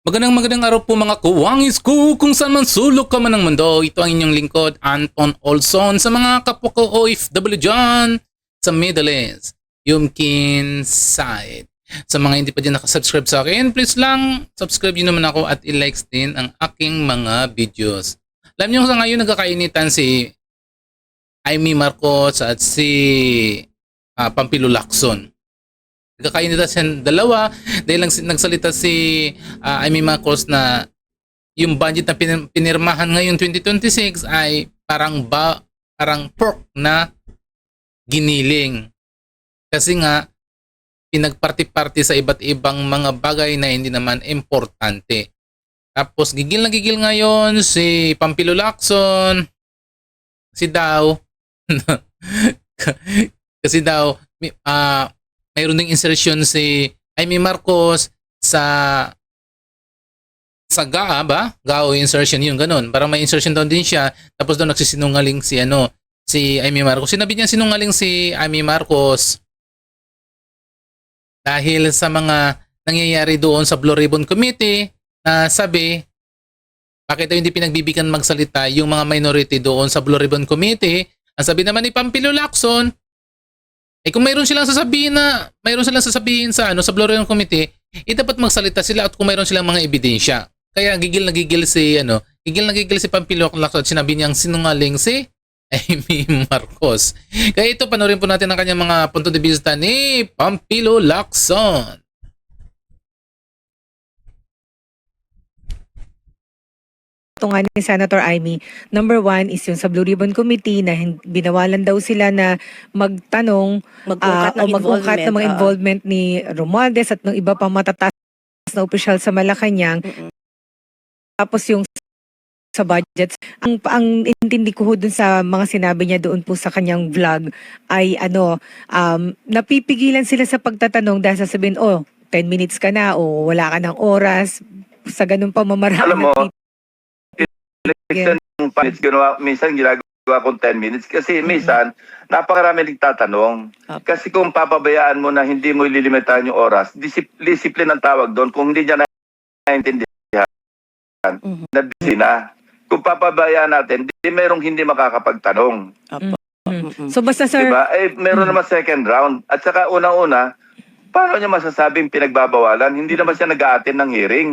Magandang araw po mga kuwangis ko kung saan man sulok ka man ng mundo. Ito ang inyong lingkod, Anton Olson, sa mga kapwa ko OFW dyan sa Middle East, Yumkin side. Sa mga hindi pa dyan nakasubscribe sa akin, please lang subscribe nyo naman ako at i-likes din ang aking mga videos. Alam nyo sa ngayon nagkakainitan si Amy Marcos at si Pampilo Lacson. Nagkakainitan siya dalawa dahil lang nagsalita si Amy Marcos na yung budget na pinirmahan ngayon 2026 ay parang pork na giniling. Kasi nga pinagparty-party sa iba't ibang mga bagay na hindi naman importante. Tapos gigil na gigil ngayon si Pampilo Lacson kasi daw mayroon ding insertion si Amy Marcos sa GAA ba? GAO insertion yun, ganun. Parang may insertion doon din siya. Tapos doon nagsisinungaling si Amy Marcos. Sinabi niya sinungaling si Amy Marcos dahil sa mga nangyayari doon sa Blue Ribbon Committee na sabi, bakit daw hindi pinagbibigyan magsalita yung mga minority doon sa Blue Ribbon Committee? Ang sabi naman ni Pampilo Lacson, kung mayroon silang sasabihin sa Blue Ribbon Committee, dapat magsalita sila at kung mayroon silang mga ebidensya. Kaya gigil na gigil si Pampilo Lacson at sinabi niyang sinungaling si Amy Marcos. Kaya ito, panoorin po natin ang kanyang mga punto de vista ni Pampilo Lacson. Nga ni Senator Amy, number one is yung sa Blue Ribbon Committee na binawalan daw sila na magtanong magungkat ng mga involvement ni Romualdez at ng iba pang matataas na opisyal sa Malacanang. Tapos yung sa budgets, ang intindi ko dun sa mga sinabi niya doon po sa kanyang vlog ay napipigilan sila sa pagtatanong dahil sasabihin, 10 minutes ka na o wala ka ng oras, sa ganun pa mamaraan. Alam mo, minsan ginagawa kong 10 minutes kasi minsan napakarami nagtatanong. Kasi kung papabayaan mo na hindi mo ililimitahan yung oras, discipline ang tawag doon. Kung hindi niya naiintindihan, na-busy na. Kung papabayaan natin, merong hindi makakapagtanong. So basta sir, diba? Meron naman second round. At saka unang-una, paano niya masasabing pinagbabawalan? Hindi naman siya nag-a-attend ng hearing.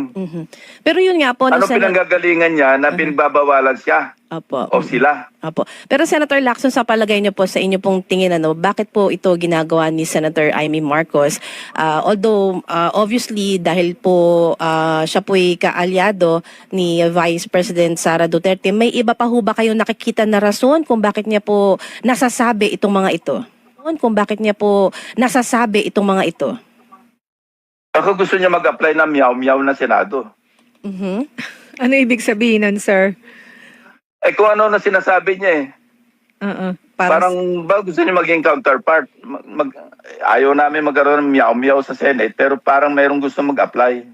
Pero yun nga po. Ano pinanggagalingan niya na pinagbabawalan siya? O sila? Pero Senator Lacson, sa palagay niyo po, sa inyo pong tingin, bakit po ito ginagawa ni Senator Amy Marcos? Although, obviously, dahil po siya po'y kaalyado ni Vice President Sara Duterte, may iba pa ho ba kayong nakikita na rason kung bakit niya po nasasabi itong mga ito? Ako gusto niya mag-apply na meow-meow na Senado. ano ibig sabihin nun, sir? Kung ano na sinasabi niya Parang gusto niya maging counterpart. Ayaw namin magkaroon ng meow-meow sa Senate, pero parang mayroong gusto mag-apply.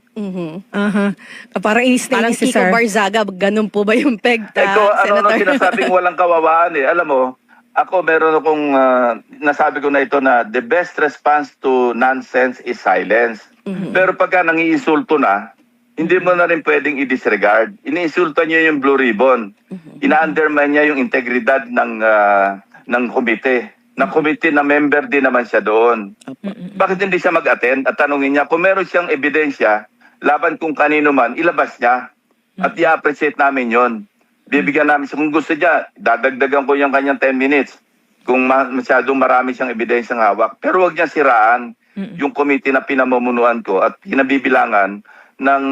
Parang inis na Parang inis si Kiko sir. Barzaga, ganun po ba yung peg? Ano sinasabing walang kawawaan Alam mo, ako meron akong nasabi ko na ito na the best response to nonsense is silence. Pero pagka nangiinsulto na, hindi mo na rin pwedeng i-disregard. Iniinsulto niya yung Blue Ribbon. Ina-undermine niya yung integridad ng komite. Ng komite na member din naman siya doon. Bakit hindi siya mag-attend? At tanungin niya, kung meron siyang ebidensya, laban kung kanino man, ilabas niya. At i-appreciate namin yon. Bibigyan namin siya. Kung gusto niya, dadagdagan ko yung kanyang 10 minutes. Kung masyadong marami siyang ebidensyang hawak. Pero wag niya siraan yung komite na pinamumunuan ko at kinabibilangan ng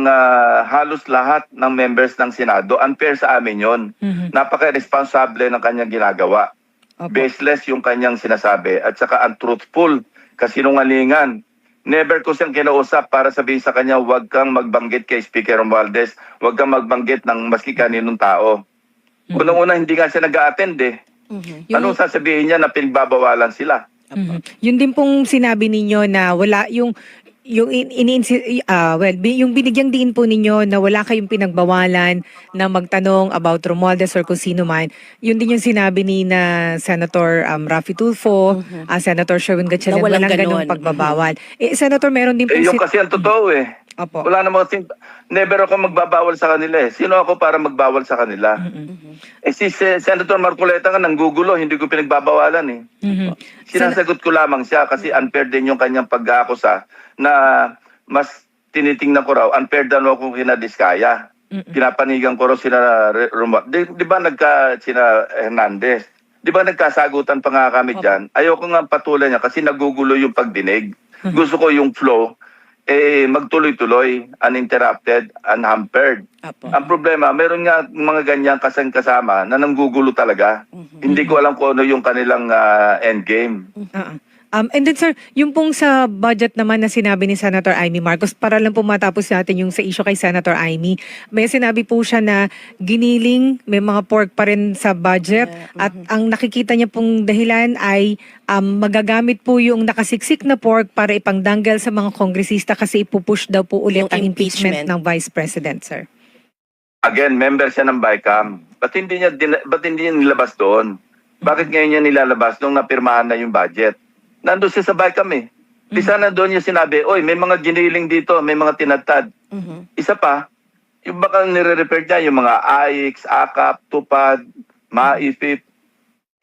halos lahat ng members ng Senado. Unfair sa amin yon. Napaka-responsable ng kanyang ginagawa. Baseless yung kanyang sinasabi at saka untruthful, kasinungalingan. Never ko siyang kinausap para sabihin sa kanya, huwag kang magbanggit kay Speaker Romualdez, huwag kang magbanggit ng maski kaninong tao. Unang-una, hindi nga siya nag-a-attend Anong sasabihin niya na pinagbabawalan sila? Yun din pong sinabi ninyo na wala yung binigyang diin po ninyo na wala kayong pinagbawalan na magtanong about Romualdez or kung sino man. Yun din yung sinabi ni na Senator Raffy Tulfo, Senator Sherwin Gatchalian, walang ganung pagbabawal. Senator, meron din po yung kasi ang totoo Opo. Wala namang never ako magbabawal sa kanila eh. Sino ako para magbawal sa kanila? Eh si Senator Marcoleta nga nanggugulo, hindi ko pinagbabawalan eh. Sinasagot ko lamang siya kasi unfair din yung kanyang pag-aakusa na mas tinitingnan ko raw, unfair daw ako kinadiskaya. Pinapanigan ko raw sila Romualdez. Di ba sina Hernandez? Di ba nagkasagutan pa nga kami dyan? Ayoko nga patuloy niya kasi nagugulo yung pagdinig. Gusto ko yung flow magtuloy-tuloy, uninterrupted, unhampered. Ang problema, meron nga mga ganyan kasama na nanggugulo talaga. Hindi ko alam kung ano yung kanilang endgame. And then sir, yung pong sa budget naman na sinabi ni Senator Amy Marcos, para lang po matapos natin yung sa issue kay Senator Amy, may sinabi po siya na giniling, may mga pork pa rin sa budget at ang nakikita niya pong dahilan ay magagamit po yung nakasiksik na pork para ipangdanggal sa mga kongresista kasi ipupush daw po ulit Yung ang impeachment impeachment. ng Vice President, sir. Again, member siya ng BICAM. Ba't hindi niya nilabas doon? Bakit ngayon niya nilalabas nung napirmahan na yung budget? Nandun siya sa BICAM eh. Di sana doon niya sinabi, oy, may mga giniling dito, may mga tinatad. Isa pa, yung baka nire-refer niya, yung mga AIX, AKAP, TUPAD, MAIFIP.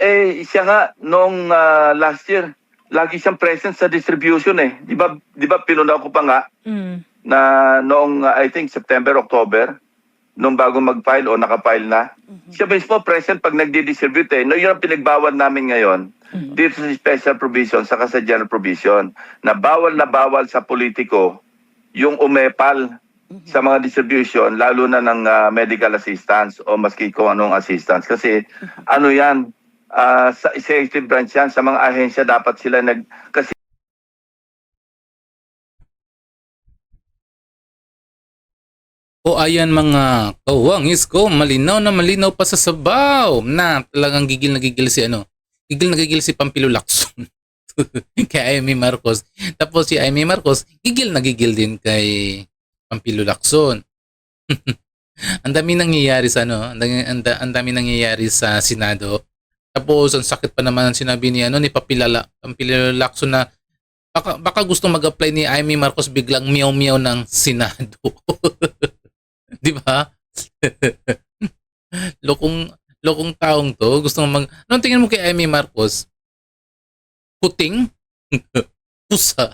Eh, siya nga, noong last year, lagi siyang present sa distribution eh. Di ba pinunaw ko pa nga na noong, I think, September, October, nung bago mag-file o nakafile na, siya mismo present pag nagdi-distribute eh. No, yun ang pinagbawal namin ngayon dito sa special provision saka sa general provision na bawal sa politiko yung umepal sa mga distribution lalo na ng medical assistance o maski kung anong assistance kasi ano yan sa executive branch yan sa mga ahensya dapat sila kasi O ayan mga kawangis ko, malinaw na malinaw pa sa sabaw na talagang gigil na gigil si Gigil na gigil si Pampilo Lacson kay Amy Marcos. Tapos si Amy Marcos, gigil na gigil din kay Pampilo Lacson. Ang dami nangyayari sa ang dami nangyayari sa Senado. Tapos ang sakit pa naman ang sinabi ni Pampilo Lacson na baka gusto mag-apply ni Amy Marcos biglang meow-meow ng Senado. Di ba? Lokong taong to. Gusto mag... Anong tingin mo kay Amy Marcos? Puting? Pusa.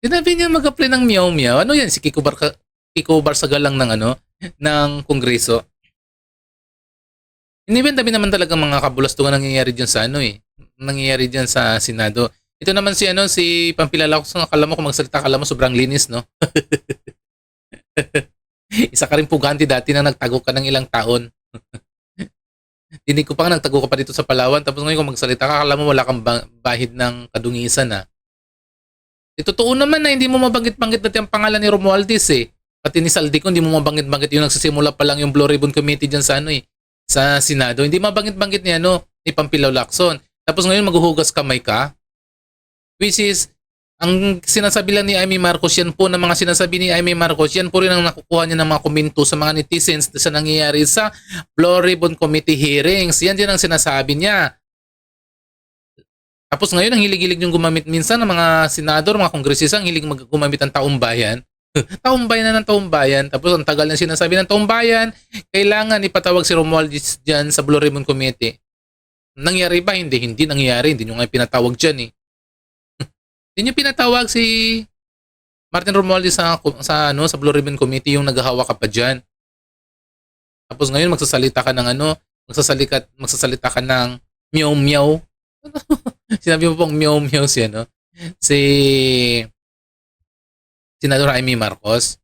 Sinabi niya mag-apply ng meow-meow. Ano yan? Si Kiko Barsaga lang ng Kongreso. Hindi ba dami naman talaga mga kabulastungan nangyayari dyan sa nangyayari dyan sa Senado. Ito naman si Pampilo Lacson, akala mo kung magsalita, akala mo sobrang linis, no? Isa ka rin pugante dati na nagtago ka ng ilang taon. Dinig ko pa nga nagtago ka pa dito sa Palawan, tapos ngayon kung magsalita ka, akala mo wala kang bahid ng kadungisan, ha? Totoo naman na hindi mo mabanggit-banggit natin ang pangalan ni Romualdez, eh. Pati ni Saldico, hindi mo mabanggit-banggit yung nagsisimula pa lang yung Blue Ribbon Committee dyan sa sa Senado. Hindi mabanggit-banggit ni Pampilo Lacson. Tapos ngayon maghuhugas kamay ka. Which is, ang sinasabi lang ni Amy Marcos, yan po na mga sinasabi ni Amy Marcos, yan po rin ang nakukuha niya ng mga komento sa mga netizens sa nangyayari sa Blue Ribbon Committee hearings. Yan din ang sinasabi niya. Tapos ngayon, ang hilig-hilig yung gumamit minsan ng mga senador, mga kongresista, ang hilig gumamit ng taong bayan. Taong bayan na ng taong bayan. Tapos ang tagal na sinasabi ng taong bayan, kailangan ipatawag si Romualdez dyan sa Blue Ribbon Committee. Nangyari ba? Hindi nangyari. Hindi nyo nga pinatawag dyan, eh. Hindi nyo pinatawag si Martin Romualdez sa Blue Ribbon Committee, yung naghahawa ka pa dyan. Tapos ngayon magsasalita ka ng magsasalita ka ng meow-meow. Sinabi mo pong meow-meow si Senador Amy Marcos.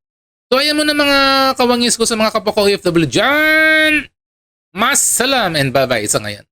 So ayan mo na mga kawangis ko sa mga kapwa ko OFW dyan. Mas salam and bye-bye sa ngayon.